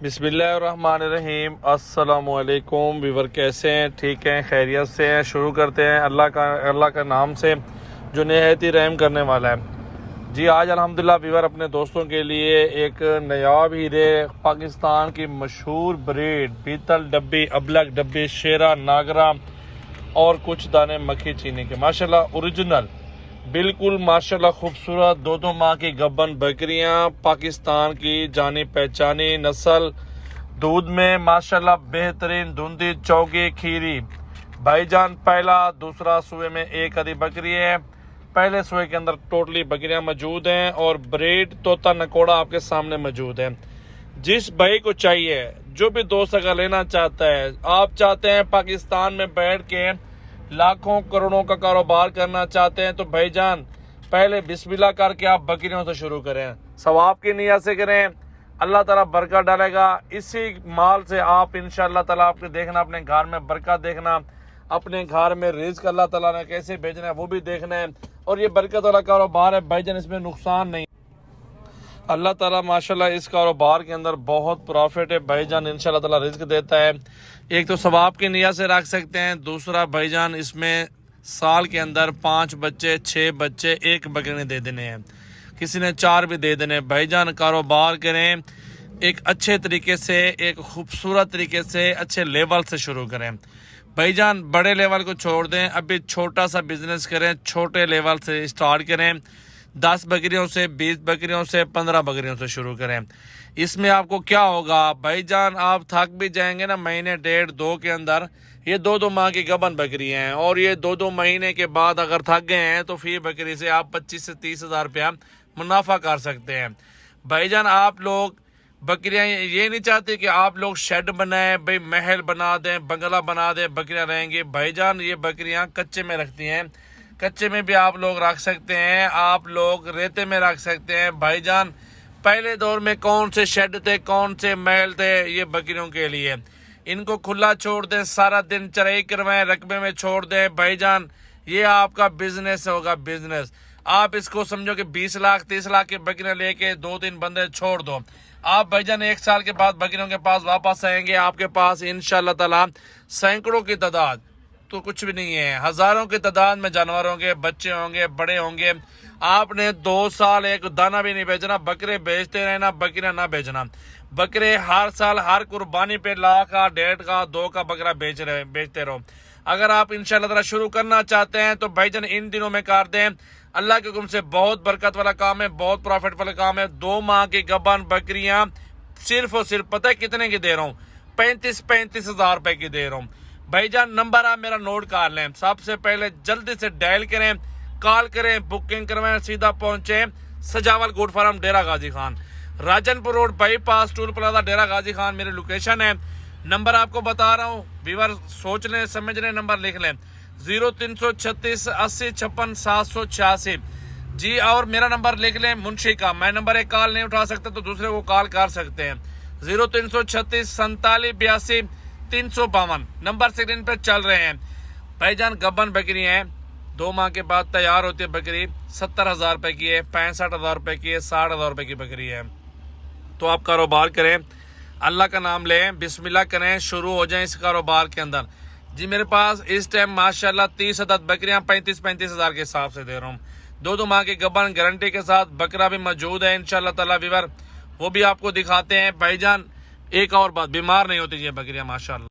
بسم اللہ الرحمن الرحیم۔ السلام علیکم ویور، کیسے ہیں؟ ٹھیک ہیں، خیریت سے ہیں؟ شروع کرتے ہیں اللہ کا نام سے جو نہایت ہی رحم کرنے والا ہے۔ جی آج الحمدللہ ویور اپنے دوستوں کے لیے ایک نایاب ہیرے، پاکستان کی مشہور بریڈ پیتل ڈبی، ابلک ڈبی، شیرا، ناگرا اور کچھ دانے مکھی چینی کے ماشاءاللہ اوریجنل، بالکل ماشاءاللہ خوبصورت دو ماہ کی گبن بکریاں، پاکستان کی جانی پہچانی نسل، دودھ میں ماشاءاللہ بہترین دھندی چوگی کھیری۔ بھائی جان پہلا دوسرا سوئے میں ایک آدھی بکری ہے، پہلے سوئے کے اندر ٹوٹلی بکریاں موجود ہیں اور بریڈ طوطا نکوڑا آپ کے سامنے موجود ہے۔ جس بھائی کو چاہیے، جو بھی دوست اگر لینا چاہتا ہے، آپ چاہتے ہیں پاکستان میں بیٹھ کے لاکھوں کروڑوں کا کاروبار کرنا چاہتے ہیں تو بھائی جان پہلے بسم اللہ کر کے آپ بکریوں سے شروع کریں، ثواب کی نیت سے کریں، اللہ تعالیٰ برکت ڈالے گا۔ اسی مال سے آپ انشاءاللہ تعالیٰ آپ نے دیکھنا، اپنے گھر میں برکت دیکھنا، اپنے گھر میں رزق اللہ تعالیٰ نے کیسے بھیجنا ہے وہ بھی دیکھنا ہے، اور یہ برکت والا کاروبار ہے بھائی جان، اس میں نقصان نہیں۔ اللہ تعالیٰ ماشاءاللہ اس کاروبار کے اندر بہت پروفٹ ہے بھائی جان، انشاءاللہ تعالیٰ رزق دیتا ہے۔ ایک تو ثواب کی نیت سے رکھ سکتے ہیں، دوسرا بھائی جان اس میں سال کے اندر 5 بچے 6 بچے ایک بکری دے دینے ہیں، کسی نے 4 بھی دے دینے۔ بھائی جان کاروبار کریں ایک اچھے طریقے سے، ایک خوبصورت طریقے سے، اچھے لیول سے شروع کریں بھائی جان، بڑے لیول کو چھوڑ دیں، ابھی چھوٹا سا بزنس کریں، چھوٹے لیول سے سٹارٹ کریں، 10 بکریوں سے، 20 بکریوں سے، 15 بکریوں سے شروع کریں۔ اس میں آپ کو کیا ہوگا بھائی جان، آپ تھک بھی جائیں گے نا مہینے 1.5-2 کے اندر۔ یہ 2 ماہ کی گبن بکری ہیں اور یہ 2 مہینے کے بعد اگر تھک گئے ہیں تو فی بکری سے آپ 25 سے 30 ہزار روپیہ منافع کر سکتے ہیں بھائی جان۔ آپ لوگ بکریاں یہ نہیں چاہتے کہ آپ لوگ شیڈ بنائیں، بھائی محل بنا دیں، بنگلہ بنا دیں، بکریاں رہیں گی بھائی جان۔ یہ بکریاں کچے میں رکھتی ہیں، کچے میں بھی آپ لوگ رکھ سکتے ہیں، آپ لوگ ریتے میں رکھ سکتے ہیں بھائی جان۔ پہلے دور میں کون سے شیڈ تھے، کون سے محل تھے یہ بکریوں کے لیے، ان کو کھلا چھوڑ دیں، سارا دن چرائی کروائیں، رقبے میں چھوڑ دیں بھائی جان، یہ آپ کا بزنس ہوگا بزنس۔ آپ اس کو سمجھو کہ 20 لاکھ 30 لاکھ کے بکریاں لے کے 2-3 بندے چھوڑ دو، آپ بھائی جان 1 سال کے بعد بکریوں کے پاس واپس آئیں گے، آپ کے پاس انشاءاللہ تعالی سینکڑوں کی تعداد تو کچھ بھی نہیں ہے، ہزاروں کی تعداد میں جانور ہوں گے، بچے ہوں گے، بڑے ہوں گے۔ آپ نے 2 سال ایک دانہ بھی نہیں بیچنا، بکرے بیچتے رہنا، بکریاں نہ بیچنا۔ بکرے ہر سال ہر قربانی پہ 1 کا 1.5 کا 2 کا بکرا بیچتے رہو۔ اگر آپ انشاءاللہ تعالی شروع کرنا چاہتے ہیں تو بھائی جان ان دنوں میں کر دیں، اللہ کے حکم سے بہت برکت والا کام ہے، بہت پروفٹ والا کام ہے۔ 2 ماہ کی گبن بکریاں صرف اور صرف پتہ ہے کتنے کی دے رہا ہوں، 35 ہزار روپے کی دے رہا ہوں بھائی جان۔ نمبر آپ میرا نوٹ کر لیں، سب سے پہلے جلدی سے ڈائل کریں، کال کریں، بکنگ کروائیں، سیدھا پہنچیں سجاول گوڈ farm Dera Ghazi Khan, Rajanpur road bypass toll plaza Dera Ghazi Khan میری لوکیشن ہے۔ نمبر آپ کو بتا رہا ہوں ویور، سوچ لیں سمجھ لیں، نمبر لکھ لیں 0336 80 56 786 جی، اور میرا نمبر لکھ لیں منشی کا، میں نمبر 1 کال نہیں اٹھا سکتا تو دوسرے کو کال کر سکتے ہیں 0336 47 82 352 نمبر سکرین پہ چل رہے ہیں بھائی جان۔ گبن بکری ہیں، 2 ماہ کے بعد تیار ہوتی ہے بکری، 70 ہزار روپے کی ہے، 65 ہزار روپے کی ہے، 60 ہزار روپے کی بکری ہے۔ تو آپ کاروبار کریں، اللہ کا نام لیں، بسم اللہ کریں، شروع ہو جائیں اس کاروبار کے اندر۔ جی میرے پاس اس ٹائم ماشاءاللہ 30 عدد بکریاں 35 ہزار کے حساب سے دے رہا ہوں، 2 ماہ کی گبن گارنٹی کے ساتھ، بکرا بھی موجود ہے انشاءاللہ تعالی ویور، وہ بھی آپ کو دکھاتے ہیں بھائی جان۔ ایک اور بات، بیمار نہیں ہوتی یہ بکریاں ماشاءاللہ۔